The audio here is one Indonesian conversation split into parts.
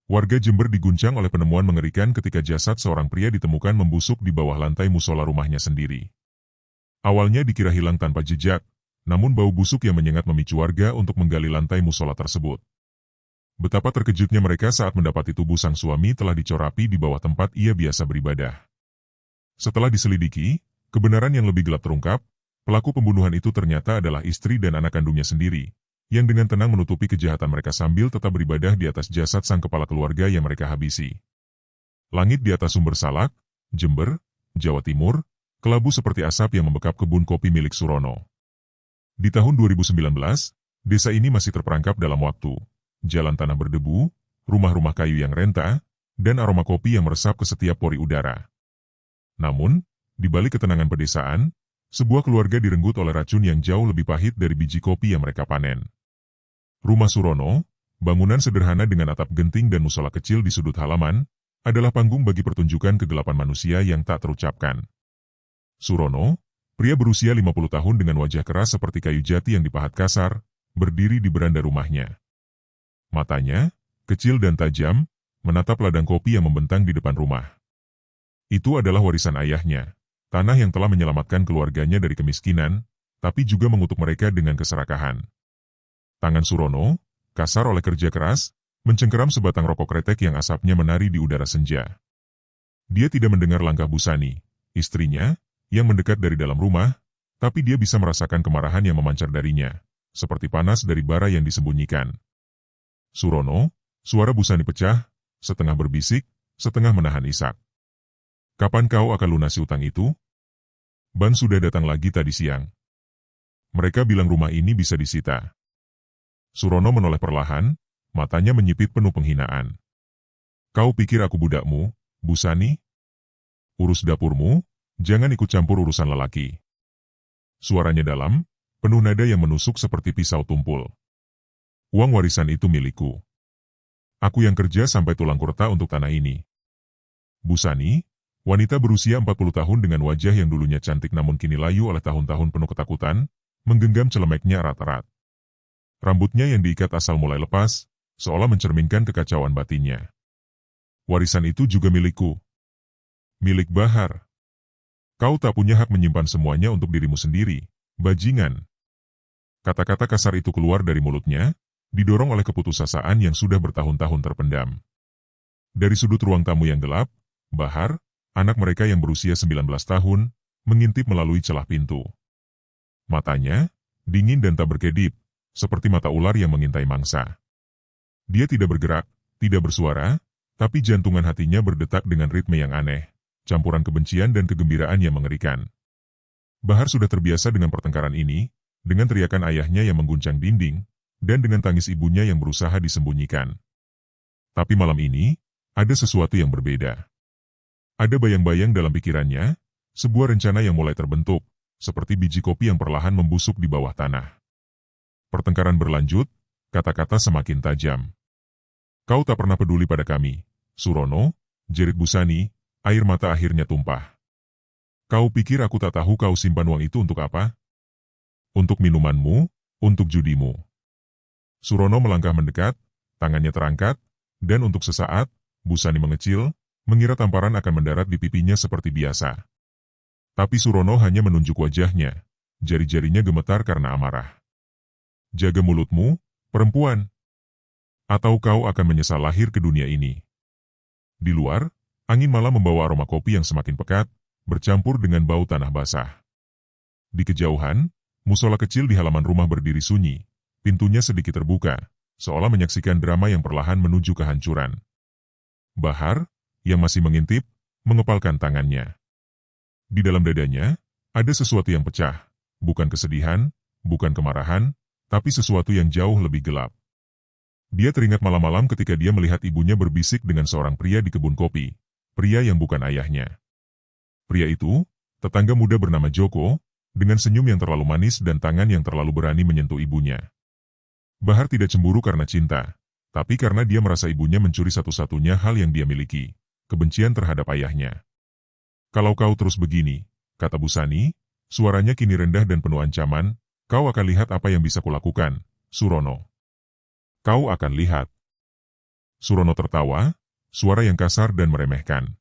Warga Jember diguncang oleh penemuan mengerikan ketika jasad seorang pria ditemukan membusuk di bawah lantai musola rumahnya sendiri. Awalnya dikira hilang tanpa jejak, namun bau busuk yang menyengat memicu warga untuk menggali lantai musola tersebut. Betapa terkejutnya mereka saat mendapati tubuh sang suami telah dicorapi di bawah tempat ia biasa beribadah. Setelah diselidiki, kebenaran yang lebih gelap terungkap, pelaku pembunuhan itu ternyata adalah istri dan anak kandungnya sendiri, yang dengan tenang menutupi kejahatan mereka sambil tetap beribadah di atas jasad sang kepala keluarga yang mereka habisi. Langit di atas Sumber Salak, Jember, Jawa Timur, kelabu seperti asap yang membekap kebun kopi milik Surono. Di tahun 2019, desa ini masih terperangkap dalam waktu. Jalan tanah berdebu, rumah-rumah kayu yang renta, dan aroma kopi yang meresap ke setiap pori udara. Namun, di balik ketenangan pedesaan, sebuah keluarga direnggut oleh racun yang jauh lebih pahit dari biji kopi yang mereka panen. Rumah Surono, bangunan sederhana dengan atap genting dan musola kecil di sudut halaman, adalah panggung bagi pertunjukan kegelapan manusia yang tak terucapkan. Surono, pria berusia 50 tahun dengan wajah keras seperti kayu jati yang dipahat kasar, berdiri di beranda rumahnya. Matanya, kecil dan tajam, menatap ladang kopi yang membentang di depan rumah. Itu adalah warisan ayahnya, tanah yang telah menyelamatkan keluarganya dari kemiskinan, tapi juga mengutuk mereka dengan keserakahan. Tangan Surono, kasar oleh kerja keras, mencengkeram sebatang rokok kretek yang asapnya menari di udara senja. Dia tidak mendengar langkah Busani, istrinya, yang mendekat dari dalam rumah, tapi dia bisa merasakan kemarahan yang memancar darinya, seperti panas dari bara yang disembunyikan. Surono, suara Busani pecah, setengah berbisik, setengah menahan isak. Kapan kau akan lunasi utang itu? Ban sudah datang lagi tadi siang. Mereka bilang rumah ini bisa disita. Surono menoleh perlahan, matanya menyipit penuh penghinaan. Kau pikir aku budakmu, Busani? Urus dapurmu, jangan ikut campur urusan lelaki. Suaranya dalam, penuh nada yang menusuk seperti pisau tumpul. Uang warisan itu milikku. Aku yang kerja sampai tulang kurta untuk tanah ini. Busani, wanita berusia 40 tahun dengan wajah yang dulunya cantik namun kini layu oleh tahun-tahun penuh ketakutan, menggenggam celemeknya erat-erat. Rambutnya yang diikat asal mulai lepas, seolah mencerminkan kekacauan batinnya. Warisan itu juga milikku. Milik Bahar. Kau tak punya hak menyimpan semuanya untuk dirimu sendiri, bajingan. Kata-kata kasar itu keluar dari mulutnya, didorong oleh keputusasaan yang sudah bertahun-tahun terpendam. Dari sudut ruang tamu yang gelap, Bahar, anak mereka yang berusia 19 tahun, mengintip melalui celah pintu. Matanya, dingin dan tak berkedip, seperti mata ular yang mengintai mangsa. Dia tidak bergerak, tidak bersuara, tapi jantungan hatinya berdetak dengan ritme yang aneh, campuran kebencian dan kegembiraan yang mengerikan. Bahar sudah terbiasa dengan pertengkaran ini, dengan teriakan ayahnya yang mengguncang dinding, dan dengan tangis ibunya yang berusaha disembunyikan. Tapi malam ini, ada sesuatu yang berbeda. Ada bayang-bayang dalam pikirannya, sebuah rencana yang mulai terbentuk, seperti biji kopi yang perlahan membusuk di bawah tanah. Pertengkaran berlanjut, kata-kata semakin tajam. Kau tak pernah peduli pada kami, Surono, jerit Busani, air mata akhirnya tumpah. Kau pikir aku tak tahu kau simpan uang itu untuk apa? Untuk minumanmu, untuk judimu. Surono melangkah mendekat, tangannya terangkat, dan untuk sesaat, Busani mengecil, mengira tamparan akan mendarat di pipinya seperti biasa. Tapi Surono hanya menunjuk wajahnya, jari-jarinya gemetar karena amarah. Jaga mulutmu, perempuan. Atau kau akan menyesal lahir ke dunia ini. Di luar, angin malam membawa aroma kopi yang semakin pekat, bercampur dengan bau tanah basah. Di kejauhan, musola kecil di halaman rumah berdiri sunyi, pintunya sedikit terbuka, seolah menyaksikan drama yang perlahan menuju kehancuran. Bahar, yang masih mengintip, mengepalkan tangannya. Di dalam dadanya, ada sesuatu yang pecah, bukan kesedihan, bukan kemarahan, tapi sesuatu yang jauh lebih gelap. Dia teringat malam-malam ketika dia melihat ibunya berbisik dengan seorang pria di kebun kopi, pria yang bukan ayahnya. Pria itu, tetangga muda bernama Joko, dengan senyum yang terlalu manis dan tangan yang terlalu berani menyentuh ibunya. Bahar tidak cemburu karena cinta, tapi karena dia merasa ibunya mencuri satu-satunya hal yang dia miliki, kebencian terhadap ayahnya. Kalau kau terus begini, kata Busani, suaranya kini rendah dan penuh ancaman, kau akan lihat apa yang bisa kulakukan, Surono. Kau akan lihat. Surono tertawa, suara yang kasar dan meremehkan.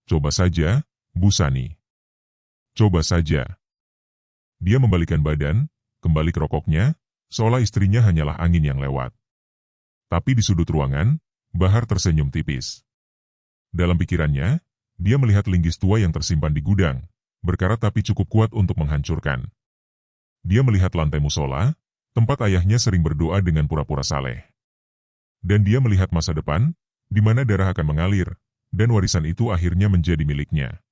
Coba saja, Bu Sani. Coba saja. Dia membalikkan badan, kembali ke rokoknya, seolah istrinya hanyalah angin yang lewat. Tapi di sudut ruangan, Bahar tersenyum tipis. Dalam pikirannya, dia melihat linggis tua yang tersimpan di gudang, berkarat tapi cukup kuat untuk menghancurkan. Dia melihat lantai musola, tempat ayahnya sering berdoa dengan pura-pura saleh. Dan dia melihat masa depan, di mana darah akan mengalir, dan warisan itu akhirnya menjadi miliknya.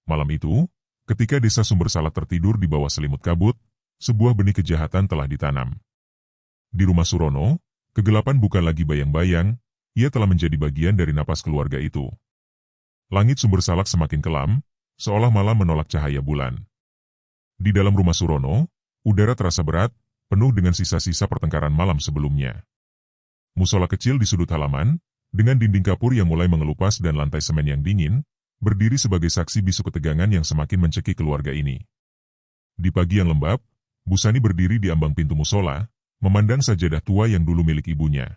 Malam itu, ketika desa Sumber Salak tertidur di bawah selimut kabut, sebuah benih kejahatan telah ditanam. Di rumah Surono, kegelapan bukan lagi bayang-bayang, ia telah menjadi bagian dari napas keluarga itu. Langit Sumber Salak semakin kelam, seolah malam menolak cahaya bulan. Di dalam rumah Surono, udara terasa berat, penuh dengan sisa-sisa pertengkaran malam sebelumnya. Musola kecil di sudut halaman, dengan dinding kapur yang mulai mengelupas dan lantai semen yang dingin, berdiri sebagai saksi bisu ketegangan yang semakin mencekik keluarga ini. Di pagi yang lembab, Bu Sani berdiri di ambang pintu musola, memandang sajadah tua yang dulu milik ibunya.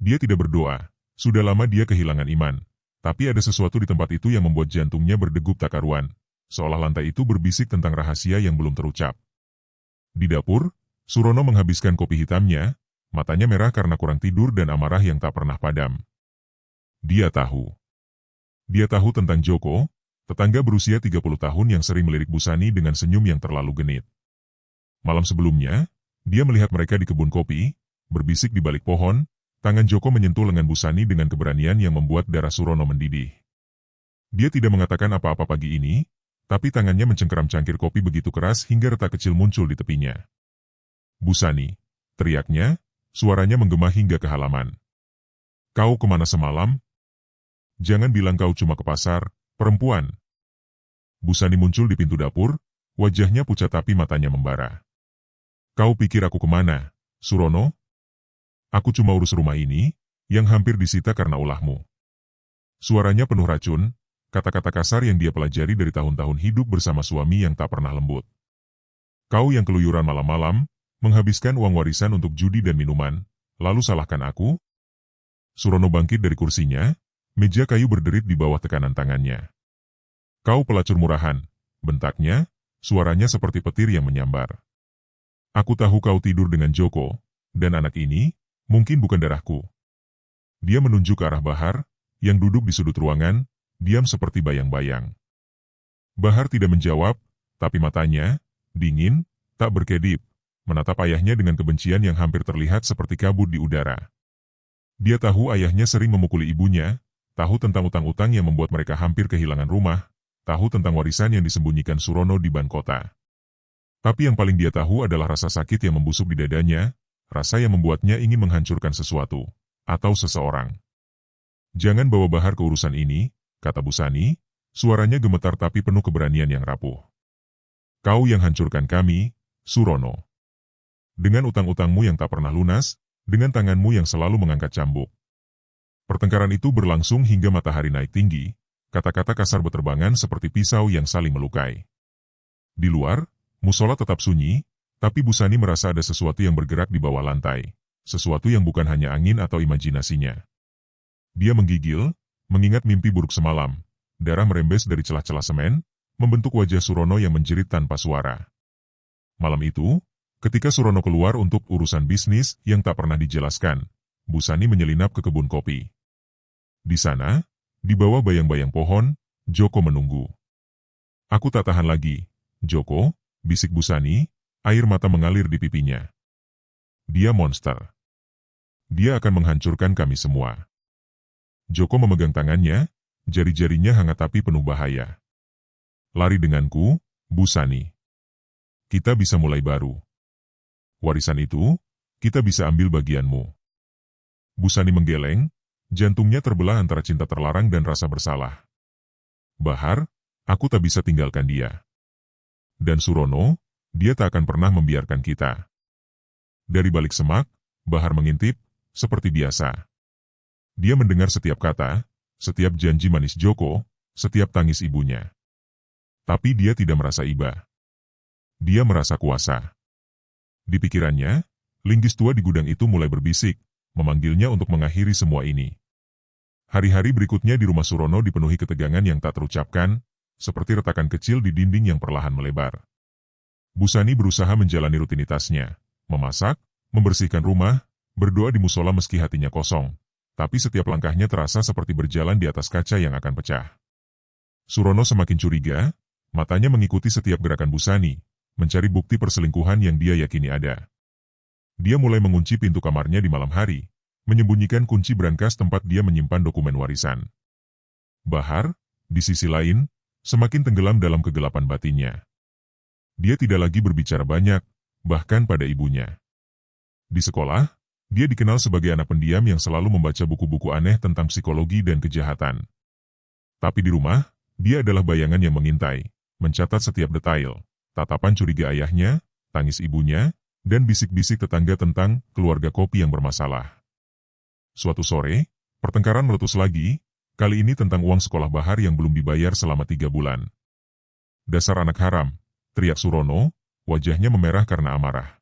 Dia tidak berdoa, sudah lama dia kehilangan iman, tapi ada sesuatu di tempat itu yang membuat jantungnya berdegup tak karuan, seolah lantai itu berbisik tentang rahasia yang belum terucap. Di dapur, Surono menghabiskan kopi hitamnya, matanya merah karena kurang tidur dan amarah yang tak pernah padam. Dia tahu. Dia tahu tentang Joko, tetangga berusia 30 tahun yang sering melirik Bu Sani dengan senyum yang terlalu genit. Malam sebelumnya, dia melihat mereka di kebun kopi, berbisik di balik pohon, tangan Joko menyentuh lengan Bu Sani dengan keberanian yang membuat darah Surono mendidih. Dia tidak mengatakan apa-apa pagi ini, tapi tangannya mencengkeram cangkir kopi begitu keras hingga retak kecil muncul di tepinya. Bu Sani, teriaknya, suaranya menggema hingga ke halaman. Kau kemana semalam? Jangan bilang kau cuma ke pasar, perempuan. Bu Sani muncul di pintu dapur, wajahnya pucat tapi matanya membara. Kau pikir aku kemana, Surono? Aku cuma urus rumah ini, yang hampir disita karena ulahmu. Suaranya penuh racun, kata-kata kasar yang dia pelajari dari tahun-tahun hidup bersama suami yang tak pernah lembut. Kau yang keluyuran malam-malam, menghabiskan uang warisan untuk judi dan minuman, lalu salahkan aku? Surono bangkit dari kursinya, meja kayu berderit di bawah tekanan tangannya. Kau pelacur murahan, bentaknya, suaranya seperti petir yang menyambar. Aku tahu kau tidur dengan Joko, dan anak ini, mungkin bukan darahku. Dia menunjuk ke arah Bahar, yang duduk di sudut ruangan, diam seperti bayang-bayang. Bahar tidak menjawab, tapi matanya, dingin, tak berkedip, menatap ayahnya dengan kebencian yang hampir terlihat seperti kabut di udara. Dia tahu ayahnya sering memukuli ibunya, tahu tentang utang-utang yang membuat mereka hampir kehilangan rumah, tahu tentang warisan yang disembunyikan Surono di ban kota. Tapi yang paling dia tahu adalah rasa sakit yang membusuk di dadanya, rasa yang membuatnya ingin menghancurkan sesuatu, atau seseorang. Jangan bawa Bahar ke urusan ini, kata Bu Sani, suaranya gemetar tapi penuh keberanian yang rapuh. Kau yang hancurkan kami, Surono. Dengan utang-utangmu yang tak pernah lunas, dengan tanganmu yang selalu mengangkat cambuk. Pertengkaran itu berlangsung hingga matahari naik tinggi, kata-kata kasar berterbangan seperti pisau yang saling melukai. Di luar, musola tetap sunyi, tapi Bu Sani merasa ada sesuatu yang bergerak di bawah lantai, sesuatu yang bukan hanya angin atau imajinasinya. Dia menggigil, mengingat mimpi buruk semalam, darah merembes dari celah-celah semen, membentuk wajah Surono yang menjerit tanpa suara. Malam itu, ketika Surono keluar untuk urusan bisnis yang tak pernah dijelaskan, Bu Sani menyelinap ke kebun kopi. Di sana, di bawah bayang-bayang pohon, Joko menunggu. Aku tak tahan lagi, Joko, bisik Bu Sani, air mata mengalir di pipinya. Dia monster. Dia akan menghancurkan kami semua. Joko memegang tangannya, jari-jarinya hangat tapi penuh bahaya. Lari denganku, Bu Sani. Kita bisa mulai baru. Warisan itu, kita bisa ambil bagianmu. Bu Sani menggeleng, jantungnya terbelah antara cinta terlarang dan rasa bersalah. Bahar, aku tak bisa tinggalkan dia. Dan Surono, dia tak akan pernah membiarkan kita. Dari balik semak, Bahar mengintip, seperti biasa. Dia mendengar setiap kata, setiap janji manis Joko, setiap tangis ibunya. Tapi dia tidak merasa iba. Dia merasa kuasa. Di pikirannya, linggis tua di gudang itu mulai berbisik, memanggilnya untuk mengakhiri semua ini. Hari-hari berikutnya di rumah Surono dipenuhi ketegangan yang tak terucapkan, seperti retakan kecil di dinding yang perlahan melebar. Busani berusaha menjalani rutinitasnya, memasak, membersihkan rumah, berdoa di musola meski hatinya kosong, tapi setiap langkahnya terasa seperti berjalan di atas kaca yang akan pecah. Surono semakin curiga, matanya mengikuti setiap gerakan Busani, mencari bukti perselingkuhan yang dia yakini ada. Dia mulai mengunci pintu kamarnya di malam hari, menyembunyikan kunci brankas tempat dia menyimpan dokumen warisan. Bahar, di sisi lain, semakin tenggelam dalam kegelapan batinnya. Dia tidak lagi berbicara banyak, bahkan pada ibunya. Di sekolah, dia dikenal sebagai anak pendiam yang selalu membaca buku-buku aneh tentang psikologi dan kejahatan. Tapi di rumah, dia adalah bayangan yang mengintai, mencatat setiap detail, tatapan curiga ayahnya, tangis ibunya, dan bisik-bisik tetangga tentang keluarga kopi yang bermasalah. Suatu sore, pertengkaran meletus lagi, kali ini tentang uang sekolah Bahar yang belum dibayar selama 3 bulan. "Dasar anak haram," teriak Surono, wajahnya memerah karena amarah.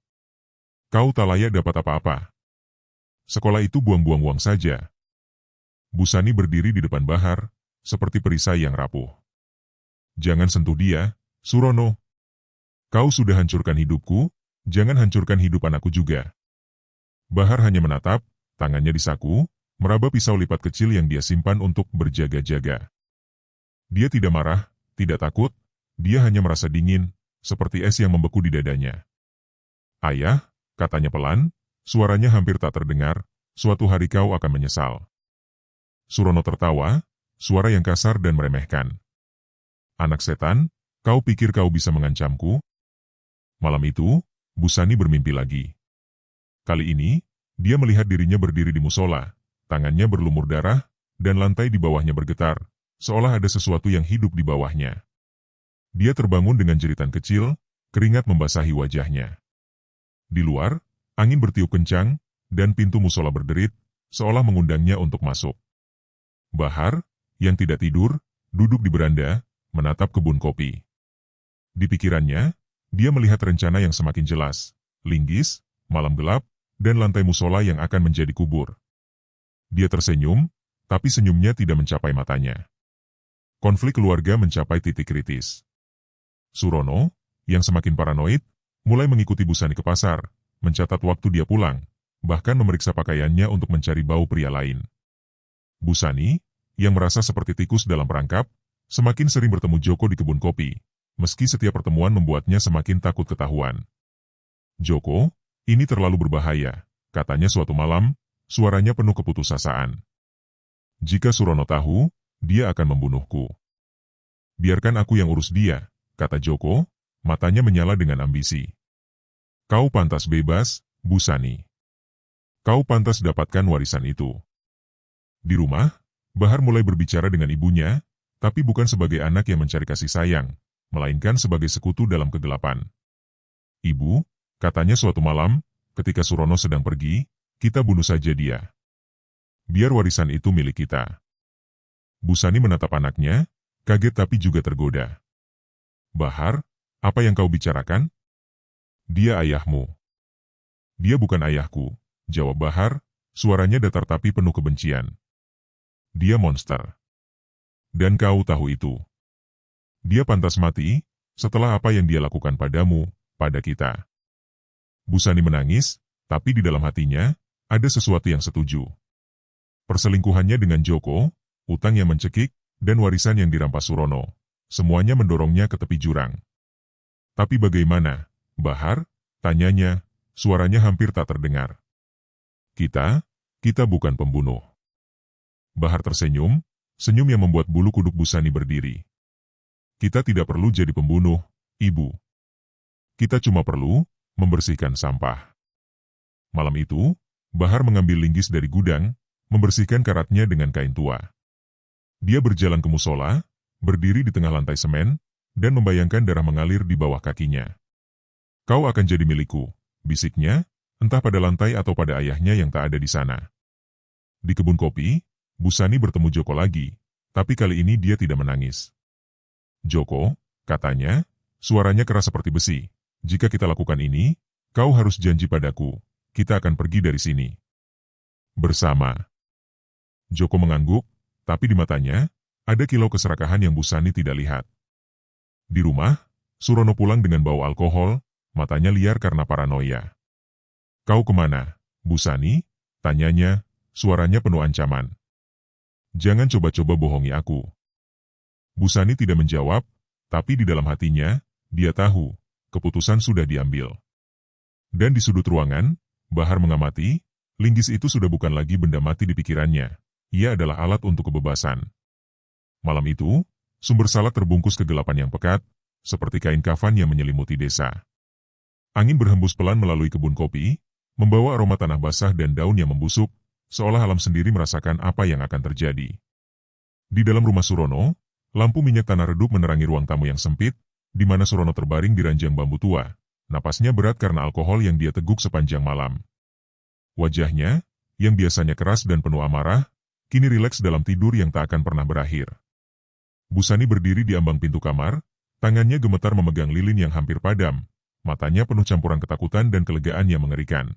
"Kau tak layak dapat apa-apa. Sekolah itu buang-buang uang saja." Busani berdiri di depan Bahar, seperti perisai yang rapuh. "Jangan sentuh dia, Surono. Kau sudah hancurkan hidupku, jangan hancurkan hidup anakku juga." Bahar hanya menatap, tangannya di saku, meraba pisau lipat kecil yang dia simpan untuk berjaga-jaga. Dia tidak marah, tidak takut, dia hanya merasa dingin, seperti es yang membeku di dadanya. "Ayah," katanya pelan, suaranya hampir tak terdengar, "suatu hari kau akan menyesal." Surono tertawa, suara yang kasar dan meremehkan. "Anak setan, kau pikir kau bisa mengancamku?" Malam itu, Busani bermimpi lagi. Kali ini, dia melihat dirinya berdiri di musola, tangannya berlumur darah, dan lantai di bawahnya bergetar, seolah ada sesuatu yang hidup di bawahnya. Dia terbangun dengan jeritan kecil, keringat membasahi wajahnya. Di luar, angin bertiup kencang, dan pintu musola berderit, seolah mengundangnya untuk masuk. Bahar, yang tidak tidur, duduk di beranda, menatap kebun kopi. Di pikirannya, dia melihat rencana yang semakin jelas, linggis, malam gelap, dan lantai musola yang akan menjadi kubur. Dia tersenyum, tapi senyumnya tidak mencapai matanya. Konflik keluarga mencapai titik kritis. Surono, yang semakin paranoid, mulai mengikuti Busani ke pasar, mencatat waktu dia pulang, bahkan memeriksa pakaiannya untuk mencari bau pria lain. Busani, yang merasa seperti tikus dalam perangkap, semakin sering bertemu Joko di kebun kopi, meski setiap pertemuan membuatnya semakin takut ketahuan. "Joko, ini terlalu berbahaya," katanya suatu malam, suaranya penuh keputusasaan. "Jika Surono tahu, dia akan membunuhku." "Biarkan aku yang urus dia," kata Joko, matanya menyala dengan ambisi. "Kau pantas bebas, Busani. Kau pantas dapatkan warisan itu." Di rumah, Bahar mulai berbicara dengan ibunya, tapi bukan sebagai anak yang mencari kasih sayang, melainkan sebagai sekutu dalam kegelapan. "Ibu," katanya suatu malam, ketika Surono sedang pergi, "kita bunuh saja dia. Biar warisan itu milik kita." Busani menatap anaknya, kaget tapi juga tergoda. "Bahar, apa yang kau bicarakan?" "Dia ayahmu." "Dia bukan ayahku," jawab Bahar, suaranya datar tapi penuh kebencian. "Dia monster. Dan kau tahu itu. Dia pantas mati, setelah apa yang dia lakukan padamu, pada kita." Busani menangis, tapi di dalam hatinya, ada sesuatu yang setuju. Perselingkuhannya dengan Joko, utang yang mencekik, dan warisan yang dirampas Surono, semuanya mendorongnya ke tepi jurang. "Tapi bagaimana, Bahar?" tanyanya, suaranya hampir tak terdengar. Kita bukan pembunuh." Bahar tersenyum, senyum yang membuat bulu kuduk Busani berdiri. "Kita tidak perlu jadi pembunuh, Ibu. Kita cuma perlu membersihkan sampah." Malam itu, Bahar mengambil linggis dari gudang, membersihkan karatnya dengan kain tua. Dia berjalan ke musola, berdiri di tengah lantai semen, dan membayangkan darah mengalir di bawah kakinya. "Kau akan jadi milikku," bisiknya, entah pada lantai atau pada ayahnya yang tak ada di sana. Di kebun kopi, Busani bertemu Joko lagi, tapi kali ini dia tidak menangis. "Joko," katanya, suaranya keras seperti besi, "jika kita lakukan ini, kau harus janji padaku, kita akan pergi dari sini." Bersama. Joko mengangguk, tapi di matanya, ada kilau keserakahan yang Bu Sani tidak lihat. Di rumah, Surono pulang dengan bau alkohol, matanya liar karena paranoia. Kau kemana, Bu Sani? Tanyanya, suaranya penuh ancaman. Jangan coba-coba bohongi aku. Bu Sani tidak menjawab, tapi di dalam hatinya, dia tahu, keputusan sudah diambil. Dan di sudut ruangan, Bahar mengamati, linggis itu sudah bukan lagi benda mati di pikirannya. Ia adalah alat untuk kebebasan. Malam itu, sumber salak terbungkus kegelapan yang pekat, seperti kain kafan yang menyelimuti desa. Angin berhembus pelan melalui kebun kopi, membawa aroma tanah basah dan daun yang membusuk, seolah alam sendiri merasakan apa yang akan terjadi. Di dalam rumah Surono, lampu minyak tanah redup menerangi ruang tamu yang sempit, di mana Surono terbaring di ranjang bambu tua. Napasnya berat karena alkohol yang dia teguk sepanjang malam. Wajahnya, yang biasanya keras dan penuh amarah, kini rileks dalam tidur yang tak akan pernah berakhir. Bu Sani berdiri di ambang pintu kamar, tangannya gemetar memegang lilin yang hampir padam, matanya penuh campuran ketakutan dan kelegaan yang mengerikan.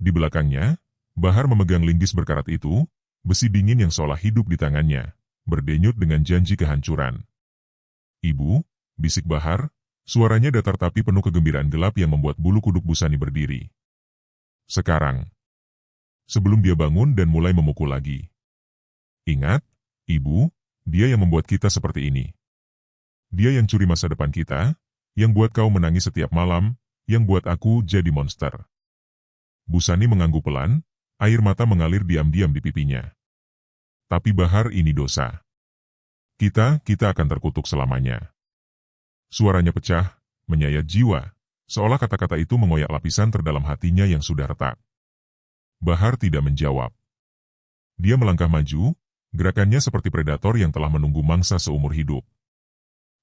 Di belakangnya, Bahar memegang linggis berkarat itu, besi dingin yang seolah hidup di tangannya, berdenyut dengan janji kehancuran. Ibu, bisik Bahar, suaranya datar tapi penuh kegembiraan gelap yang membuat bulu kuduk Bu Sani berdiri. Sekarang. Sebelum dia bangun dan mulai memukul lagi. Ingat, Ibu, dia yang membuat kita seperti ini. Dia yang curi masa depan kita, yang buat kau menangis setiap malam, yang buat aku jadi monster. Bu Sani mengangguk pelan, air mata mengalir diam-diam di pipinya. Tapi Bahar, ini dosa. Kita akan terkutuk selamanya. Suaranya pecah, menyayat jiwa, seolah kata-kata itu mengoyak lapisan terdalam hatinya yang sudah retak. Bahar tidak menjawab. Dia melangkah maju, gerakannya seperti predator yang telah menunggu mangsa seumur hidup.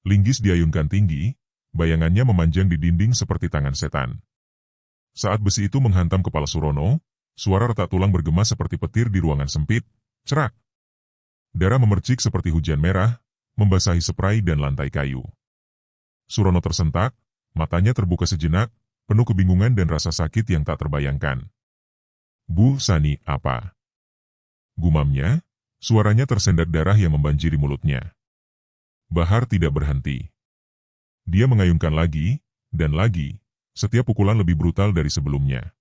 Linggis diayunkan tinggi, bayangannya memanjang di dinding seperti tangan setan. Saat besi itu menghantam kepala Surono, suara retak tulang bergema seperti petir di ruangan sempit, cerak. Darah memercik seperti hujan merah, membasahi spray dan lantai kayu. Surono tersentak, matanya terbuka sejenak, penuh kebingungan dan rasa sakit yang tak terbayangkan. Bu Sani, apa? Gumamnya, suaranya tersendat darah yang membanjiri mulutnya. Bahar tidak berhenti. Dia mengayunkan lagi, dan lagi, setiap pukulan lebih brutal dari sebelumnya.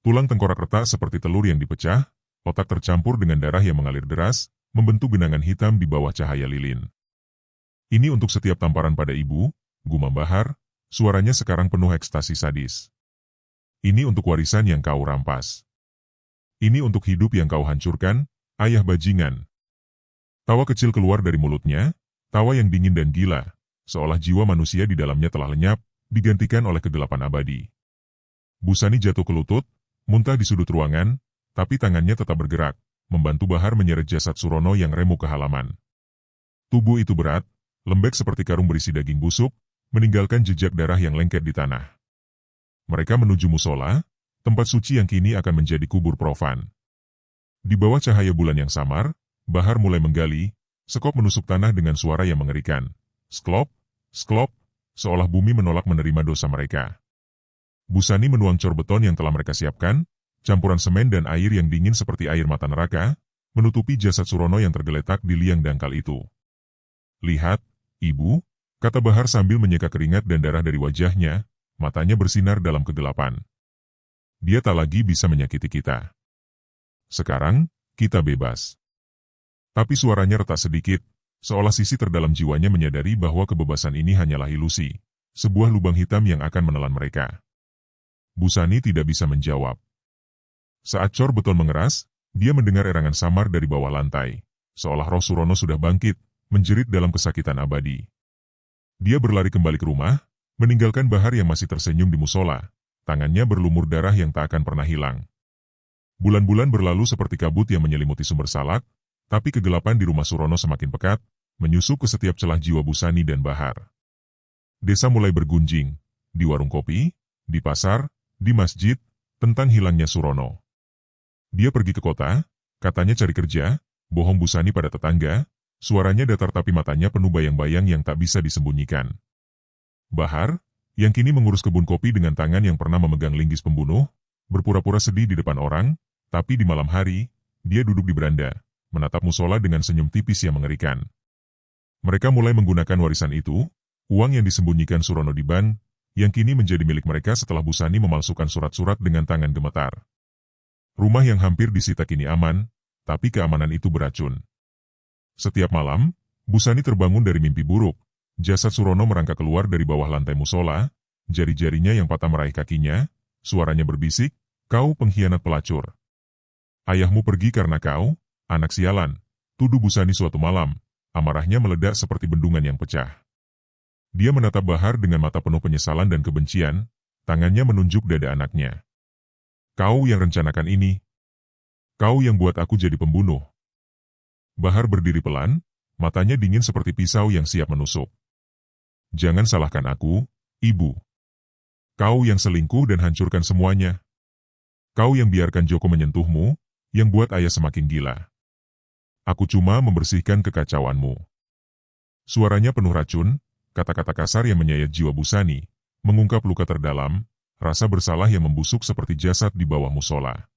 Tulang tengkorak retak seperti telur yang dipecah, otak tercampur dengan darah yang mengalir deras, membentuk genangan hitam di bawah cahaya lilin. Ini untuk setiap tamparan pada ibu, gumam Bahar, suaranya sekarang penuh ekstasi sadis. Ini untuk warisan yang kau rampas. Ini untuk hidup yang kau hancurkan, ayah bajingan. Tawa kecil keluar dari mulutnya, tawa yang dingin dan gila, seolah jiwa manusia di dalamnya telah lenyap, digantikan oleh kegelapan abadi. Bu Sani jatuh ke lutut, muntah di sudut ruangan, tapi tangannya tetap bergerak, membantu Bahar menyeret jasad Surono yang remuk ke halaman. Tubuh itu berat, lembek seperti karung berisi daging busuk, meninggalkan jejak darah yang lengket di tanah. Mereka menuju musola, tempat suci yang kini akan menjadi kubur profan. Di bawah cahaya bulan yang samar, Bahar mulai menggali, sekop menusuk tanah dengan suara yang mengerikan. Sklop, sklop, seolah bumi menolak menerima dosa mereka. Bu Sani menuang cor beton yang telah mereka siapkan, campuran semen dan air yang dingin seperti air mata neraka, menutupi jasad Surono yang tergeletak di liang dangkal itu. Lihat, Ibu, kata Bahar sambil menyeka keringat dan darah dari wajahnya, matanya bersinar dalam kegelapan. Dia tak lagi bisa menyakiti kita. Sekarang, kita bebas. Tapi suaranya retak sedikit, seolah sisi terdalam jiwanya menyadari bahwa kebebasan ini hanyalah ilusi, sebuah lubang hitam yang akan menelan mereka. Bu Sani tidak bisa menjawab. Saat cor beton mengeras, dia mendengar erangan samar dari bawah lantai, seolah roh Surono sudah bangkit, menjerit dalam kesakitan abadi. Dia berlari kembali ke rumah, meninggalkan Bahar yang masih tersenyum di musola. Tangannya berlumur darah yang tak akan pernah hilang. Bulan-bulan berlalu seperti kabut yang menyelimuti sumber salak, tapi kegelapan di rumah Surono semakin pekat, menyusup ke setiap celah jiwa Bu Sani dan Bahar. Desa mulai bergunjing, di warung kopi, di pasar, di masjid, tentang hilangnya Surono. Dia pergi ke kota, katanya cari kerja, bohong Bu Sani pada tetangga, suaranya datar tapi matanya penuh bayang-bayang yang tak bisa disembunyikan. Bahar, yang kini mengurus kebun kopi dengan tangan yang pernah memegang linggis pembunuh, berpura-pura sedih di depan orang, Tapi di malam hari, dia duduk di beranda, menatap musola dengan senyum tipis yang mengerikan. Mereka mulai menggunakan warisan itu, uang yang disembunyikan Surono di bank, yang kini menjadi milik mereka setelah Busani memalsukan surat-surat dengan tangan gemetar. Rumah yang hampir disita kini aman, tapi keamanan itu beracun. Setiap malam, Busani terbangun dari mimpi buruk. Jasad Surono merangkak keluar dari bawah lantai musola, jari-jarinya yang patah meraih kakinya, suaranya berbisik, "Kau pengkhianat pelacur. Ayahmu pergi karena kau, anak sialan," tuduh Busani suatu malam. Amarahnya meledak seperti bendungan yang pecah. Dia menatap Bahar dengan mata penuh penyesalan dan kebencian, tangannya menunjuk dada anaknya. "Kau yang rencanakan ini. Kau yang buat aku jadi pembunuh." Bahar berdiri pelan, matanya dingin seperti pisau yang siap menusuk. "Jangan salahkan aku, Ibu. Kau yang selingkuh dan hancurkan semuanya. Kau yang biarkan Joko menyentuhmu, yang buat ayah semakin gila. Aku cuma membersihkan kekacauanmu." Suaranya penuh racun, kata-kata kasar yang menyayat jiwa Busani, mengungkap luka terdalam, rasa bersalah yang membusuk seperti jasad di bawah musola.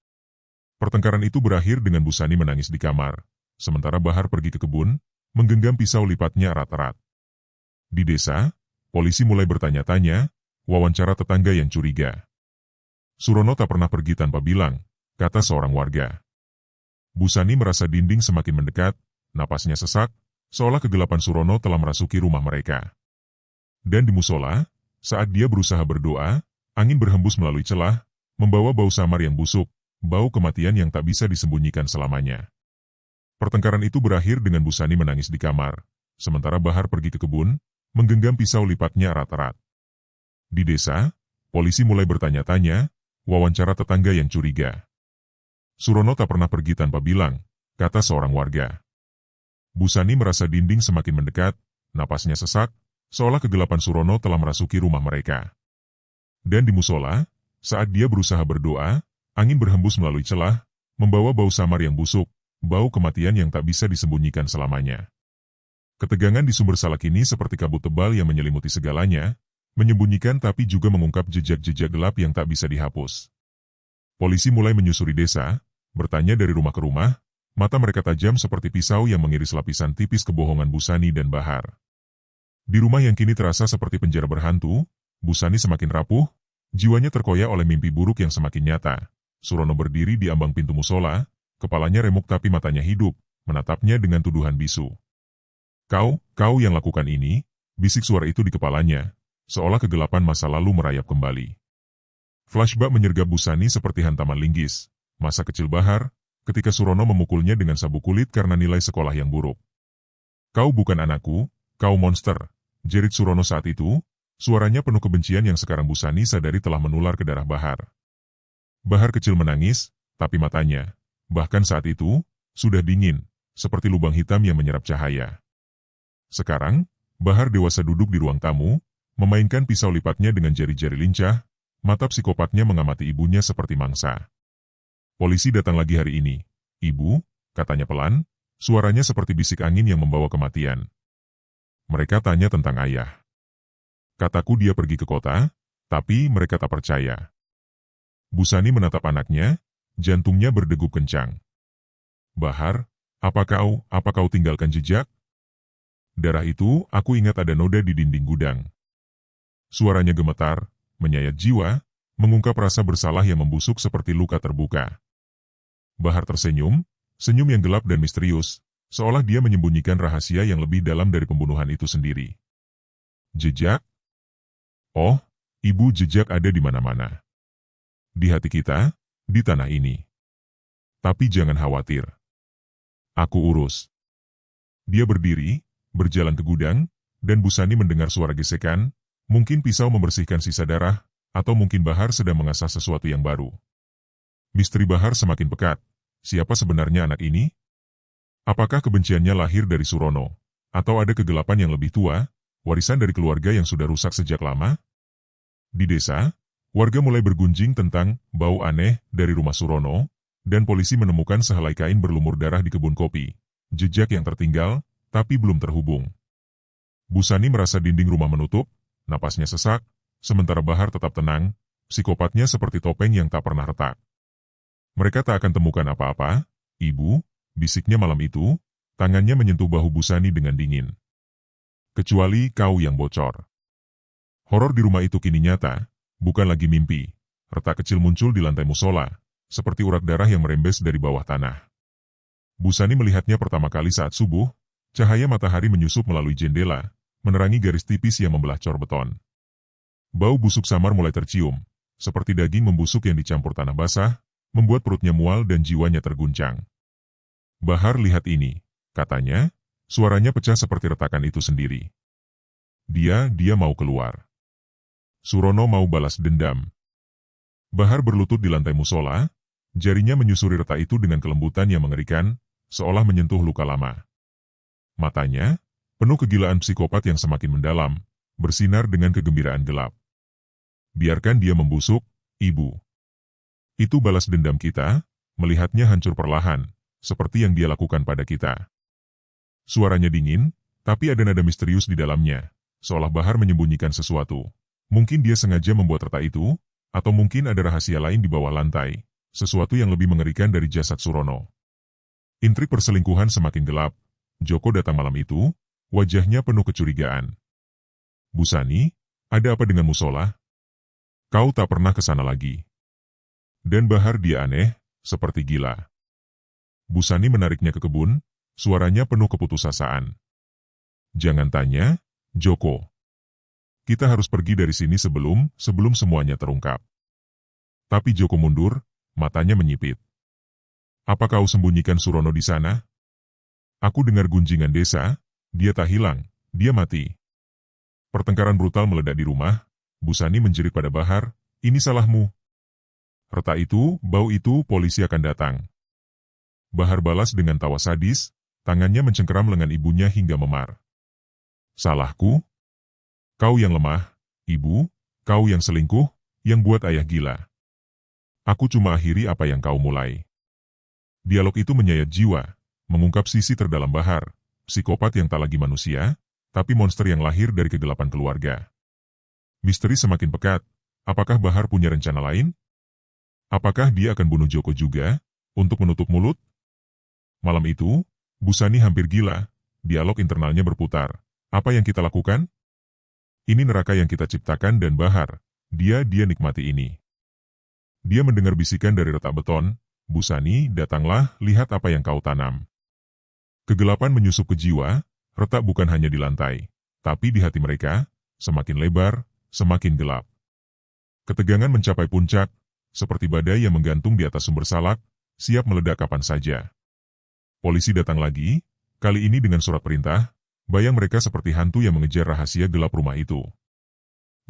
Pertengkaran itu berakhir dengan Busani menangis di kamar, sementara Bahar pergi ke kebun, menggenggam pisau lipatnya erat-erat. Di desa, polisi mulai bertanya-tanya, wawancara tetangga yang curiga. "Surono tak pernah pergi tanpa bilang," kata seorang warga. Busani merasa dinding semakin mendekat, napasnya sesak, seolah kegelapan Surono telah merasuki rumah mereka. Dan di musola, saat dia berusaha berdoa, angin berhembus melalui celah, membawa bau samar yang busuk, bau kematian yang tak bisa disembunyikan selamanya. Pertengkaran itu berakhir dengan Busani menangis di kamar, sementara Bahar pergi ke kebun, menggenggam pisau lipatnya erat-erat. Di desa, polisi mulai bertanya-tanya, wawancara tetangga yang curiga. "Surono tak pernah pergi tanpa bilang," kata seorang warga. Busani merasa dinding semakin mendekat, napasnya sesak, seolah kegelapan Surono telah merasuki rumah mereka. Dan di musola, saat dia berusaha berdoa, angin berhembus melalui celah, membawa bau samar yang busuk, bau kematian yang tak bisa disembunyikan selamanya. Ketegangan di sumber salak ini seperti kabut tebal yang menyelimuti segalanya, menyembunyikan tapi juga mengungkap jejak-jejak gelap yang tak bisa dihapus. Polisi mulai menyusuri desa, bertanya dari rumah ke rumah, mata mereka tajam seperti pisau yang mengiris lapisan tipis kebohongan Busani dan Bahar. Di rumah yang kini terasa seperti penjara berhantu, Busani semakin rapuh, jiwanya terkoyak oleh mimpi buruk yang semakin nyata. Surono berdiri di ambang pintu musola, kepalanya remuk tapi matanya hidup, menatapnya dengan tuduhan bisu. Kau yang lakukan ini," bisik suara itu di kepalanya, seolah kegelapan masa lalu merayap kembali. Flashback menyergap Busani seperti hantaman linggis. Masa kecil Bahar, ketika Surono memukulnya dengan sabuk kulit karena nilai sekolah yang buruk. "Kau bukan anakku, kau monster," jerit Surono saat itu, suaranya penuh kebencian yang sekarang Busani sadari telah menular ke darah Bahar. Bahar kecil menangis, tapi matanya, bahkan saat itu, sudah dingin, seperti lubang hitam yang menyerap cahaya. Sekarang, Bahar dewasa duduk di ruang tamu, memainkan pisau lipatnya dengan jari-jari lincah, mata psikopatnya mengamati ibunya seperti mangsa. "Polisi datang lagi hari ini, Ibu," katanya pelan, suaranya seperti bisik angin yang membawa kematian. "Mereka tanya tentang ayah. Kataku dia pergi ke kota, tapi mereka tak percaya." Busani menatap anaknya, jantungnya berdegup kencang. "Bahar, apa kau tinggalkan jejak? Darah itu, aku ingat ada noda di dinding gudang." Suaranya gemetar, menyayat jiwa, mengungkap rasa bersalah yang membusuk seperti luka terbuka. Bahar tersenyum, senyum yang gelap dan misterius, seolah dia menyembunyikan rahasia yang lebih dalam dari pembunuhan itu sendiri. "Jejak? Oh, Ibu, jejak ada di mana-mana. Di hati kita, di tanah ini. Tapi jangan khawatir. Aku urus." Dia berdiri, berjalan ke gudang, dan Busani mendengar suara gesekan, mungkin pisau membersihkan sisa darah, atau mungkin Bahar sedang mengasah sesuatu yang baru. Misteri Bahar semakin pekat. Siapa sebenarnya anak ini? Apakah kebenciannya lahir dari Surono? Atau ada kegelapan yang lebih tua, warisan dari keluarga yang sudah rusak sejak lama? Di desa, warga mulai bergunjing tentang bau aneh dari rumah Surono, dan polisi menemukan sehelai kain berlumur darah di kebun kopi. Jejak yang tertinggal, tapi belum terhubung. Busani merasa dinding rumah menutup, napasnya sesak, sementara Bahar tetap tenang, psikopatnya seperti topeng yang tak pernah retak. Mereka tak akan temukan apa-apa, Ibu, bisiknya malam itu, tangannya menyentuh bahu Busani dengan dingin. Kecuali kau yang bocor. Horor di rumah itu kini nyata, bukan lagi mimpi. Retak kecil muncul di lantai musola, seperti urat darah yang merembes dari bawah tanah. Busani melihatnya pertama kali saat subuh, cahaya matahari menyusup melalui jendela, menerangi garis tipis yang membelah cor beton. Bau busuk samar mulai tercium, seperti daging membusuk yang dicampur tanah basah, membuat perutnya mual dan jiwanya terguncang. Bahar, lihat ini, katanya, suaranya pecah seperti retakan itu sendiri. Dia mau keluar. Surono mau balas dendam. Bahar berlutut di lantai musola, jarinya menyusuri retak itu dengan kelembutan yang mengerikan, seolah menyentuh luka lama. Matanya, penuh kegilaan psikopat yang semakin mendalam, bersinar dengan kegembiraan gelap. Biarkan dia membusuk, Ibu. Itu balas dendam kita, melihatnya hancur perlahan, seperti yang dia lakukan pada kita. Suaranya dingin, tapi ada nada misterius di dalamnya, seolah Bahar menyembunyikan sesuatu. Mungkin dia sengaja membuat retak itu, atau mungkin ada rahasia lain di bawah lantai, sesuatu yang lebih mengerikan dari jasad Surono. Intrik perselingkuhan semakin gelap. Joko datang malam itu, wajahnya penuh kecurigaan. Busani, ada apa dengan musola? Kau tak pernah ke sana lagi. Dan Bahar, dia aneh, seperti gila. Busani menariknya ke kebun, suaranya penuh keputusasaan. Jangan tanya, Joko. Kita harus pergi dari sini sebelum semuanya terungkap. Tapi Joko mundur, matanya menyipit. Apa kau sembunyikan Surono di sana? Aku dengar gunjingan desa, dia tak hilang, dia mati. Pertengkaran brutal meledak di rumah, Busani menjerit pada Bahar, ini salahmu. Retak itu, bau itu, polisi akan datang. Bahar balas dengan tawa sadis, tangannya mencengkeram lengan ibunya hingga memar. Salahku? Kau yang lemah, Ibu, kau yang selingkuh, yang buat ayah gila. Aku cuma akhiri apa yang kau mulai. Dialog itu menyayat jiwa, mengungkap sisi terdalam Bahar, psikopat yang tak lagi manusia, tapi monster yang lahir dari kegelapan keluarga. Misteri semakin pekat, apakah Bahar punya rencana lain? Apakah dia akan bunuh Joko juga, untuk menutup mulut? Malam itu, Busani hampir gila, dialog internalnya berputar. Apa yang kita lakukan? Ini neraka yang kita ciptakan dan Bahar, dia nikmati ini. Dia mendengar bisikan dari retak beton, Busani, datanglah, lihat apa yang kau tanam. Kegelapan menyusup ke jiwa, retak bukan hanya di lantai, tapi di hati mereka, semakin lebar, semakin gelap. Ketegangan mencapai puncak, seperti badai yang menggantung di atas sumber salak, siap meledak kapan saja. Polisi datang lagi, kali ini dengan surat perintah, bayang mereka seperti hantu yang mengejar rahasia gelap rumah itu.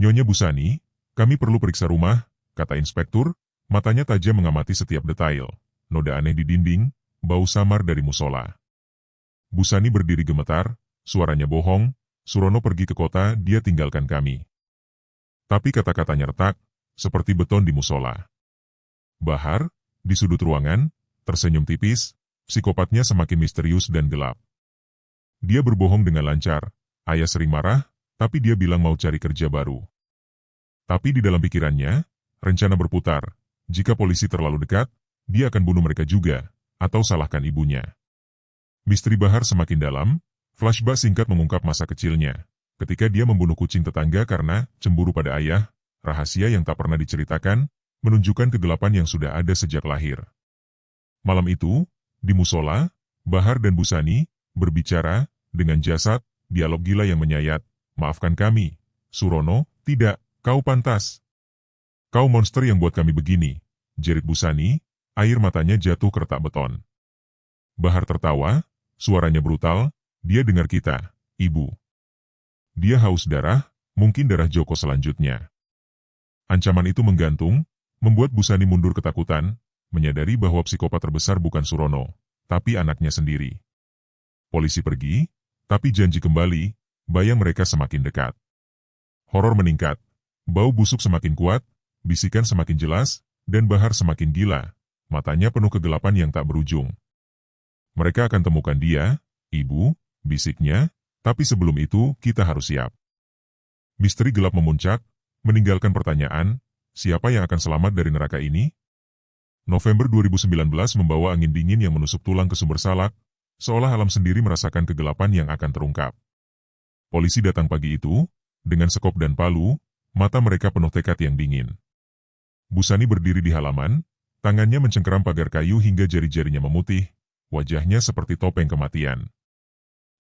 Nyonya Busani, kami perlu periksa rumah, kata inspektur, matanya tajam mengamati setiap detail, noda aneh di dinding, bau samar dari musola. Busani berdiri gemetar, suaranya bohong, Surono pergi ke kota, dia tinggalkan kami. Tapi kata-katanya retak, seperti beton di musola. Bahar, di sudut ruangan, tersenyum tipis, psikopatnya semakin misterius dan gelap. Dia berbohong dengan lancar, ayah sering marah, tapi dia bilang mau cari kerja baru. Tapi di dalam pikirannya, rencana berputar. Jika polisi terlalu dekat, dia akan bunuh mereka juga, atau salahkan ibunya. Misteri Bahar semakin dalam, flashback singkat mengungkap masa kecilnya, ketika dia membunuh kucing tetangga karena cemburu pada ayah, rahasia yang tak pernah diceritakan, menunjukkan kegelapan yang sudah ada sejak lahir. Malam itu, di musola, Bahar dan Busani berbicara, dengan jasad, dialog gila yang menyayat, maafkan kami, Surono, tidak, kau pantas. Kau monster yang buat kami begini, jerit Busani, air matanya jatuh ke retak beton. Bahar tertawa, suaranya brutal, dia dengar kita, Ibu. Dia haus darah, mungkin darah Joko selanjutnya. Ancaman itu menggantung, membuat Busani mundur ketakutan, menyadari bahwa psikopat terbesar bukan Surono, tapi anaknya sendiri. Polisi pergi, tapi janji kembali, bayang mereka semakin dekat. Horor meningkat, bau busuk semakin kuat, bisikan semakin jelas, dan Bahar semakin gila, matanya penuh kegelapan yang tak berujung. Mereka akan temukan dia, Ibu, bisiknya, tapi sebelum itu kita harus siap. Misteri gelap memuncak, meninggalkan pertanyaan, siapa yang akan selamat dari neraka ini? November 2019 membawa angin dingin yang menusuk tulang ke sumber salak, seolah alam sendiri merasakan kegelapan yang akan terungkap. Polisi datang pagi itu, dengan sekop dan palu, mata mereka penuh tekad yang dingin. Busani berdiri di halaman, tangannya mencengkeram pagar kayu hingga jari-jarinya memutih, wajahnya seperti topeng kematian.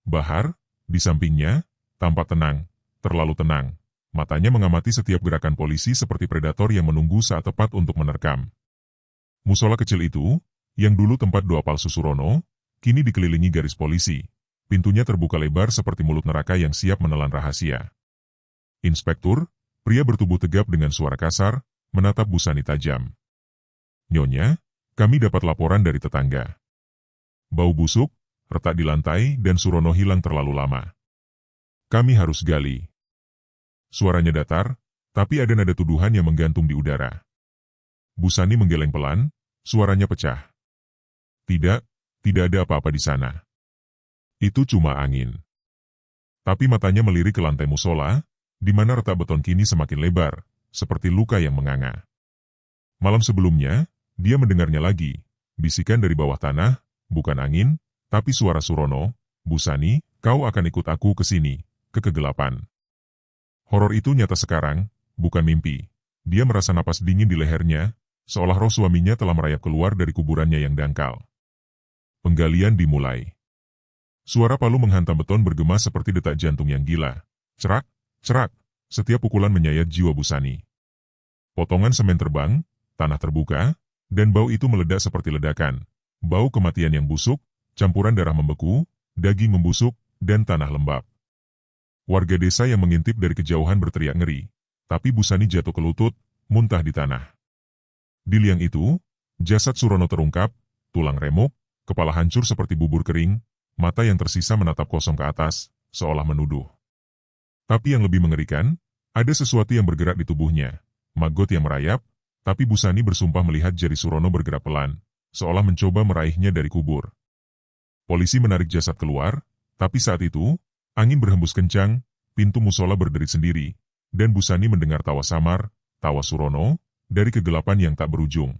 Bahar, di sampingnya, tampak tenang, terlalu tenang. Matanya mengamati setiap gerakan polisi seperti predator yang menunggu saat tepat untuk menerkam. Musola kecil itu, yang dulu tempat doa palsu Surono, kini dikelilingi garis polisi. Pintunya terbuka lebar seperti mulut neraka yang siap menelan rahasia. Inspektur, pria bertubuh tegap dengan suara kasar, menatap Busani tajam. "Nyonya, kami dapat laporan dari tetangga. Bau busuk, retak di lantai dan Surono hilang terlalu lama. Kami harus gali." Suaranya datar, tapi ada nada tuduhan yang menggantung di udara. Busani menggeleng pelan, suaranya pecah. "Tidak, tidak ada apa-apa di sana. Itu cuma angin." Tapi matanya melirik ke lantai musola, di mana retak beton kini semakin lebar, seperti luka yang menganga. Malam sebelumnya, dia mendengarnya lagi, bisikan dari bawah tanah, bukan angin, tapi suara Surono, "Busani, kau akan ikut aku ke sini, ke kegelapan." Horor itu nyata sekarang, bukan mimpi. Dia merasa napas dingin di lehernya, seolah roh suaminya telah merayap keluar dari kuburannya yang dangkal. Penggalian dimulai. Suara palu menghantam beton bergema seperti detak jantung yang gila. Cerak, cerak, setiap pukulan menyayat jiwa Busani. Potongan semen terbang, tanah terbuka, dan bau itu meledak seperti ledakan. Bau kematian yang busuk, campuran darah membeku, daging membusuk, dan tanah lembab. Warga desa yang mengintip dari kejauhan berteriak ngeri, tapi Busani jatuh ke lutut, muntah di tanah. Di liang itu, jasad Surono terungkap, tulang remuk, kepala hancur seperti bubur kering, mata yang tersisa menatap kosong ke atas, seolah menuduh. Tapi yang lebih mengerikan, ada sesuatu yang bergerak di tubuhnya, maggot yang merayap, tapi Busani bersumpah melihat jari Surono bergerak pelan, seolah mencoba meraihnya dari kubur. Polisi menarik jasad keluar, tapi saat itu, angin berhembus kencang, pintu musola berderit sendiri, dan Busani mendengar tawa samar, tawa Surono, dari kegelapan yang tak berujung.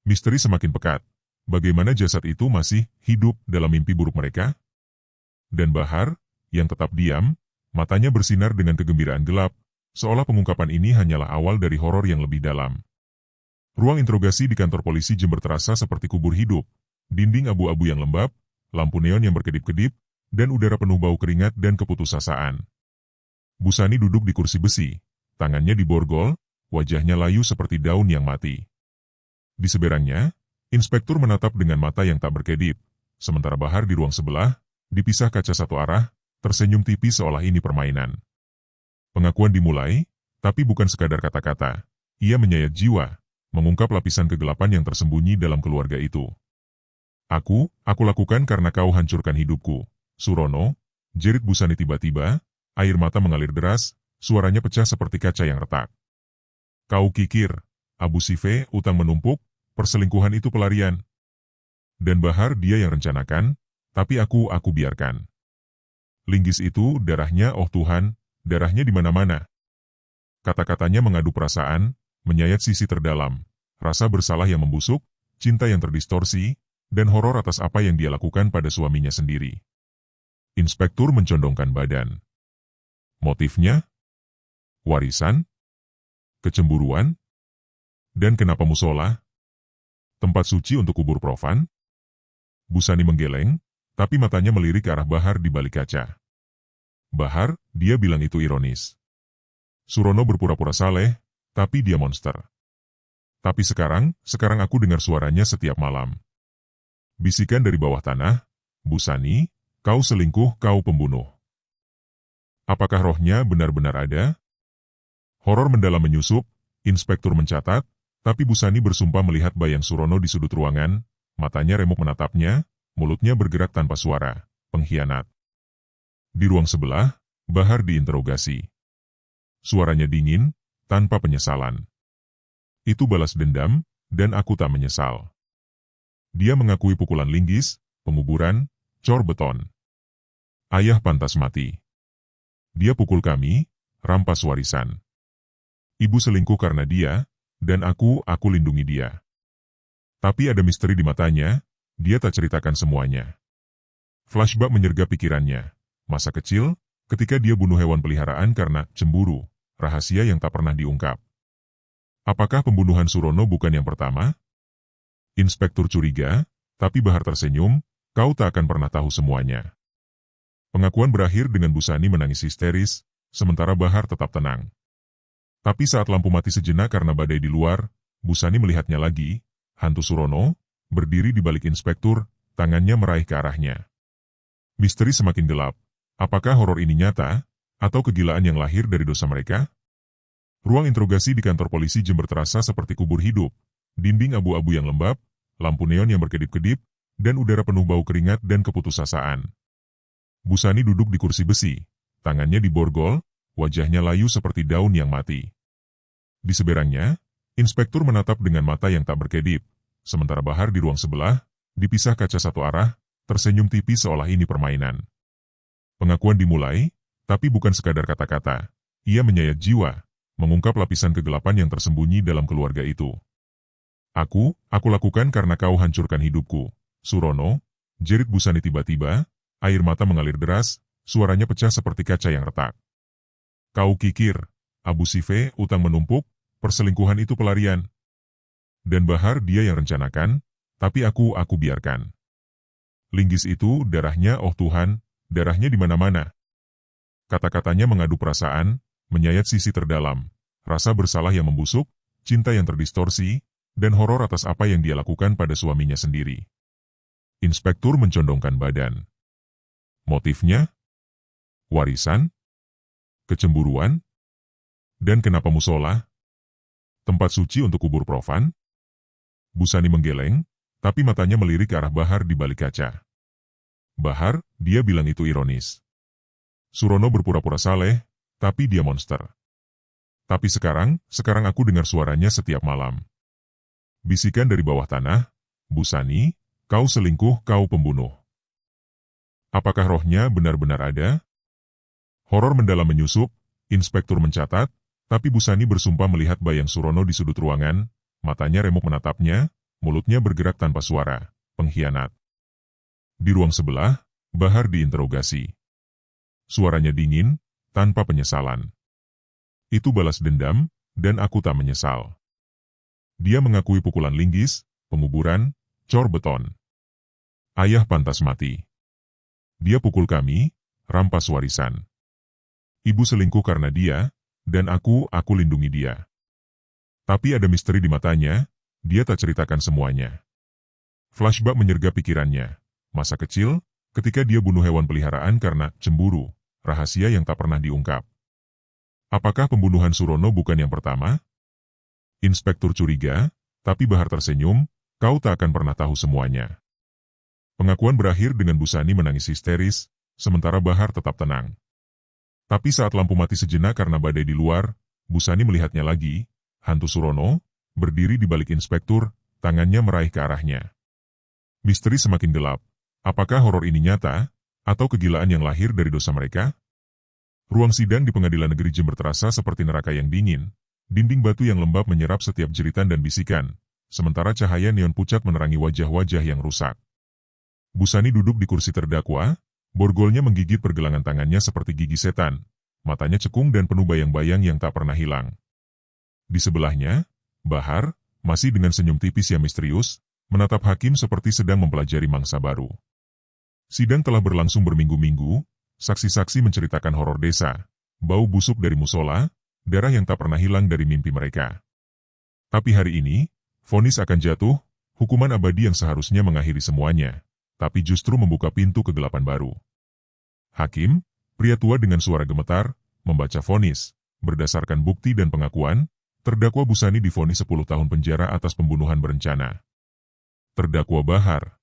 Misteri semakin pekat. Bagaimana jasad itu masih hidup dalam mimpi buruk mereka? Dan Bahar, yang tetap diam, matanya bersinar dengan kegembiraan gelap, seolah pengungkapan ini hanyalah awal dari horor yang lebih dalam. Ruang interogasi di kantor polisi Jember terasa seperti kubur hidup, dinding abu-abu yang lembab, lampu neon yang berkedip-kedip, dan udara penuh bau keringat dan keputusasaan. Busani duduk di kursi besi, tangannya diborgol, wajahnya layu seperti daun yang mati. Di seberangnya, inspektur menatap dengan mata yang tak berkedip, sementara Bahar di ruang sebelah, dipisah kaca satu arah, tersenyum tipis seolah ini permainan. Pengakuan dimulai, tapi bukan sekadar kata-kata. Ia menyayat jiwa, mengungkap lapisan kegelapan yang tersembunyi dalam keluarga itu. Aku lakukan karena kau hancurkan hidupku, Surono," jerit Busani tiba-tiba, air mata mengalir deras, suaranya pecah seperti kaca yang retak. "Kau kikir, Abu Sife, utang menumpuk, perselingkuhan itu pelarian. Dan Bahar dia yang rencanakan, tapi aku biarkan. Linggis itu, darahnya, oh Tuhan, darahnya di mana-mana." Kata-katanya mengadu perasaan, menyayat sisi terdalam, rasa bersalah yang membusuk, cinta yang terdistorsi, dan horor atas apa yang dia lakukan pada suaminya sendiri. Inspektur mencondongkan badan. Motifnya? Warisan? Kecemburuan? Dan kenapa musola? Tempat suci untuk kubur profan? Busani menggeleng, tapi matanya melirik ke arah Bahar di balik kaca. "Bahar," dia bilang itu ironis. "Surono berpura-pura saleh, tapi dia monster. Tapi sekarang aku dengar suaranya setiap malam. Bisikan dari bawah tanah, 'Busani, kau selingkuh, kau pembunuh.' Apakah rohnya benar-benar ada?" Horor mendalam menyusup, inspektur mencatat, tapi Busani bersumpah melihat bayang Surono di sudut ruangan, matanya remuk menatapnya, mulutnya bergerak tanpa suara, pengkhianat. Di ruang sebelah, Bahar diinterogasi. Suaranya dingin, tanpa penyesalan. "Itu balas dendam, dan aku tak menyesal." Dia mengakui pukulan linggis, penguburan, cor beton. "Ayah pantas mati. Dia pukul kami, rampas warisan. Ibu selingkuh karena dia, dan aku lindungi dia. Tapi ada misteri di matanya, dia tak ceritakan semuanya. Flashback menyergap pikirannya. Masa kecil, ketika dia bunuh hewan peliharaan karena cemburu, rahasia yang tak pernah diungkap. Apakah pembunuhan Surono bukan yang pertama? Inspektur curiga, tapi Bahar tersenyum, kau tak akan pernah tahu semuanya. Pengakuan berakhir dengan Busani menangis histeris, sementara Bahar tetap tenang. Tapi saat lampu mati sejenak karena badai di luar, Busani melihatnya lagi, hantu Surono, berdiri di balik inspektur, tangannya meraih ke arahnya. Misteri semakin gelap. Apakah horor ini nyata, atau kegilaan yang lahir dari dosa mereka? Ruang interogasi di kantor polisi Jember terasa seperti kubur hidup. Dinding abu-abu yang lembab, lampu neon yang berkedip-kedip, dan udara penuh bau keringat dan keputusasaan. Busani duduk di kursi besi, tangannya diborgol, wajahnya layu seperti daun yang mati. Di seberangnya, inspektur menatap dengan mata yang tak berkedip, sementara Bahar di ruang sebelah, dipisah kaca satu arah, tersenyum tipis seolah ini permainan. Pengakuan dimulai, tapi bukan sekadar kata-kata. Ia menyayat jiwa, mengungkap lapisan kegelapan yang tersembunyi dalam keluarga itu. Aku lakukan karena kau hancurkan hidupku. Surono, jerit Busani tiba-tiba, air mata mengalir deras, suaranya pecah seperti kaca yang retak. Kau kikir, Abu Sife, utang menumpuk, perselingkuhan itu pelarian. Dan Bahar dia yang rencanakan, tapi aku biarkan. Linggis itu, darahnya, oh Tuhan, darahnya di mana-mana. Kata-katanya mengadu perasaan, menyayat sisi terdalam, rasa bersalah yang membusuk, cinta yang terdistorsi, dan horor atas apa yang dia lakukan pada suaminya sendiri. Inspektur mencondongkan badan. Motifnya? Warisan? Kecemburuan? Dan kenapa musola? Tempat suci untuk kubur profan? Busani menggeleng, tapi matanya melirik ke arah Bahar di balik kaca. Bahar, dia bilang itu ironis. Surono berpura-pura saleh, tapi dia monster. Tapi sekarang aku dengar suaranya setiap malam. Bisikan dari bawah tanah, Busani, kau selingkuh, kau pembunuh. Apakah rohnya benar-benar ada? Horor mendalam menyusup, inspektur mencatat, tapi Busani bersumpah melihat bayang Surono di sudut ruangan, matanya remuk menatapnya, mulutnya bergerak tanpa suara, pengkhianat. Di ruang sebelah, Bahar diinterogasi. Suaranya dingin, tanpa penyesalan. Itu balas dendam, dan aku tak menyesal. Dia mengakui pukulan linggis, penguburan, cor beton. Ayah pantas mati. Dia pukul kami, rampas warisan. Ibu selingkuh karena dia, dan aku lindungi dia. Tapi ada misteri di matanya, dia tak ceritakan semuanya. Flashback menyergap pikirannya. Masa kecil, ketika dia bunuh hewan peliharaan karena cemburu, rahasia yang tak pernah diungkap. Apakah pembunuhan Surono bukan yang pertama? Inspektur curiga, tapi Bahar tersenyum, kau tak akan pernah tahu semuanya. Pengakuan berakhir dengan Busani menangis histeris, sementara Bahar tetap tenang. Tapi saat lampu mati sejenak karena badai di luar, Busani melihatnya lagi, hantu Surono, berdiri di balik inspektur, tangannya meraih ke arahnya. Misteri semakin gelap. Apakah horor ini nyata, atau kegilaan yang lahir dari dosa mereka? Ruang sidang di Pengadilan Negeri Jember terasa seperti neraka yang dingin, dinding batu yang lembab menyerap setiap jeritan dan bisikan, sementara cahaya neon pucat menerangi wajah-wajah yang rusak. Busani duduk di kursi terdakwa, borgolnya menggigit pergelangan tangannya seperti gigi setan, matanya cekung dan penuh bayang-bayang yang tak pernah hilang. Di sebelahnya, Bahar, masih dengan senyum tipis yang misterius, menatap hakim seperti sedang mempelajari mangsa baru. Sidang telah berlangsung berminggu-minggu, saksi-saksi menceritakan horor desa, bau busuk dari musola, darah yang tak pernah hilang dari mimpi mereka. Tapi hari ini, vonis akan jatuh, hukuman abadi yang seharusnya mengakhiri semuanya, tapi justru membuka pintu kegelapan baru. Hakim, pria tua dengan suara gemetar, membaca vonis, berdasarkan bukti dan pengakuan, terdakwa Busani divonis 10 tahun penjara atas pembunuhan berencana. Terdakwa Bahar,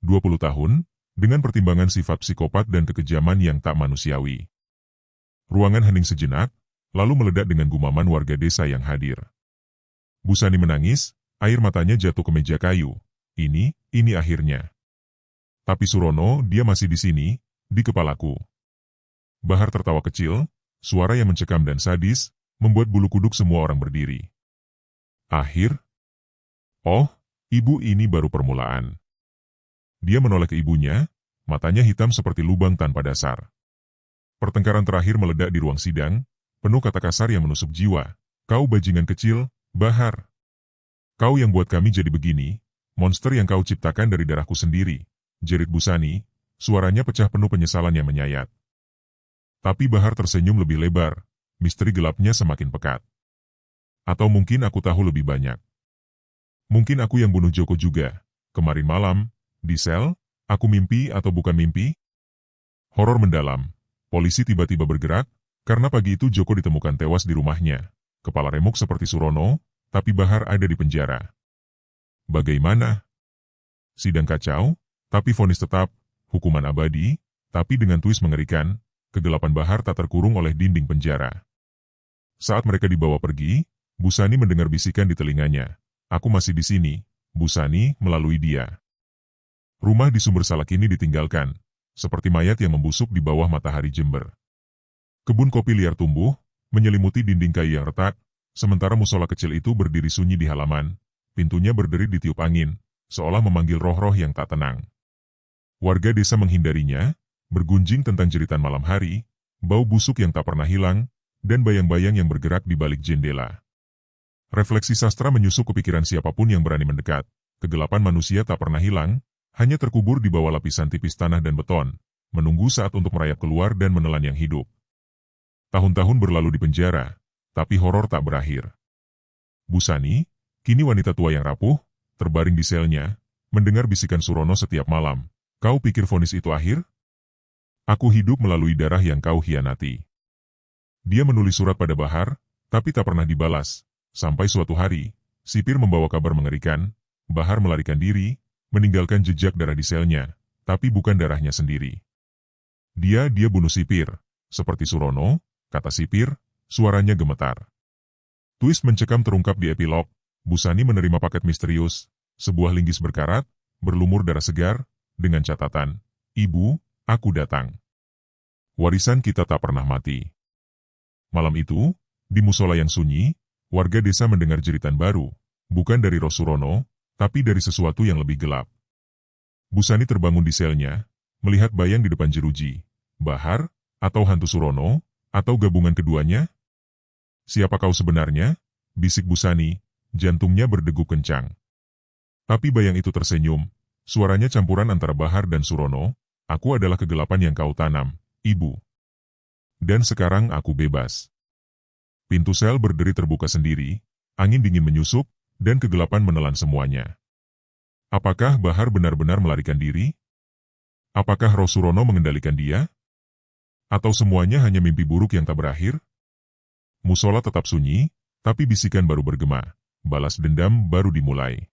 20 tahun, dengan pertimbangan sifat psikopat dan kekejaman yang tak manusiawi. Ruangan hening sejenak, lalu meledak dengan gumaman warga desa yang hadir. Busani menangis, air matanya jatuh ke meja kayu. Ini akhirnya. Tapi Surono, dia masih di sini, di kepalaku. Bahar tertawa kecil, suara yang mencekam dan sadis, membuat bulu kuduk semua orang berdiri. Akhir? Oh, Ibu ini baru permulaan. Dia menoleh ke ibunya, matanya hitam seperti lubang tanpa dasar. Pertengkaran terakhir meledak di ruang sidang, penuh kata kasar yang menusuk jiwa. Kau bajingan kecil, Bahar. Kau yang buat kami jadi begini, monster yang kau ciptakan dari darahku sendiri, jerit Busani, suaranya pecah penuh penyesalan yang menyayat. Tapi Bahar tersenyum lebih lebar, misteri gelapnya semakin pekat. Atau mungkin aku tahu lebih banyak. Mungkin aku yang bunuh Joko juga. Kemarin malam, di sel, aku mimpi atau bukan mimpi? Horor mendalam. Polisi tiba-tiba bergerak, karena pagi itu Joko ditemukan tewas di rumahnya. Kepala remuk seperti Surono, tapi Bahar ada di penjara. Bagaimana? Sidang kacau, tapi vonis tetap, hukuman abadi, tapi dengan twist mengerikan, kegelapan Bahar tak terkurung oleh dinding penjara. Saat mereka dibawa pergi, Busani mendengar bisikan di telinganya. Aku masih di sini, Busani melalui dia. Rumah di Sumber Salak ini ditinggalkan, seperti mayat yang membusuk di bawah matahari Jember. Kebun kopi liar tumbuh, menyelimuti dinding kayu yang retak, sementara musola kecil itu berdiri sunyi di halaman, pintunya berderi ditiup angin, seolah memanggil roh-roh yang tak tenang. Warga desa menghindarinya, bergunjing tentang jeritan malam hari, bau busuk yang tak pernah hilang, dan bayang-bayang yang bergerak di balik jendela. Refleksi sastra menyusup kepikiran siapapun yang berani mendekat. Kegelapan manusia tak pernah hilang, hanya terkubur di bawah lapisan tipis tanah dan beton, menunggu saat untuk merayap keluar dan menelan yang hidup. Tahun-tahun berlalu di penjara, tapi horor tak berakhir. Busani, kini wanita tua yang rapuh, terbaring di selnya, mendengar bisikan Surono setiap malam. Kau pikir vonis itu akhir? Aku hidup melalui darah yang kau hianati. Dia menulis surat pada Bahar, tapi tak pernah dibalas. Sampai suatu hari, sipir membawa kabar mengerikan, Bahar melarikan diri, meninggalkan jejak darah di selnya, tapi bukan darahnya sendiri. Dia bunuh sipir, seperti Surono, kata sipir, suaranya gemetar. Twist mencekam terungkap di epilog, Busani menerima paket misterius, sebuah linggis berkarat, berlumur darah segar, dengan catatan, Ibu, aku datang. Warisan kita tak pernah mati. Malam itu, di musola yang sunyi, warga desa mendengar jeritan baru, bukan dari roh Surono, tapi dari sesuatu yang lebih gelap. Busani terbangun di selnya, melihat bayang di depan jeruji. Bahar, atau hantu Surono, atau gabungan keduanya? Siapa kau sebenarnya? Bisik Busani, jantungnya berdegup kencang. Tapi bayang itu tersenyum, suaranya campuran antara Bahar dan Surono, aku adalah kegelapan yang kau tanam, Ibu. Dan sekarang aku bebas. Pintu sel berderi terbuka sendiri, angin dingin menyusup, dan kegelapan menelan semuanya. Apakah Bahar benar-benar melarikan diri? Apakah roh Surono mengendalikan dia? Atau semuanya hanya mimpi buruk yang tak berakhir? Musola tetap sunyi, tapi bisikan baru bergema. Balas dendam baru dimulai.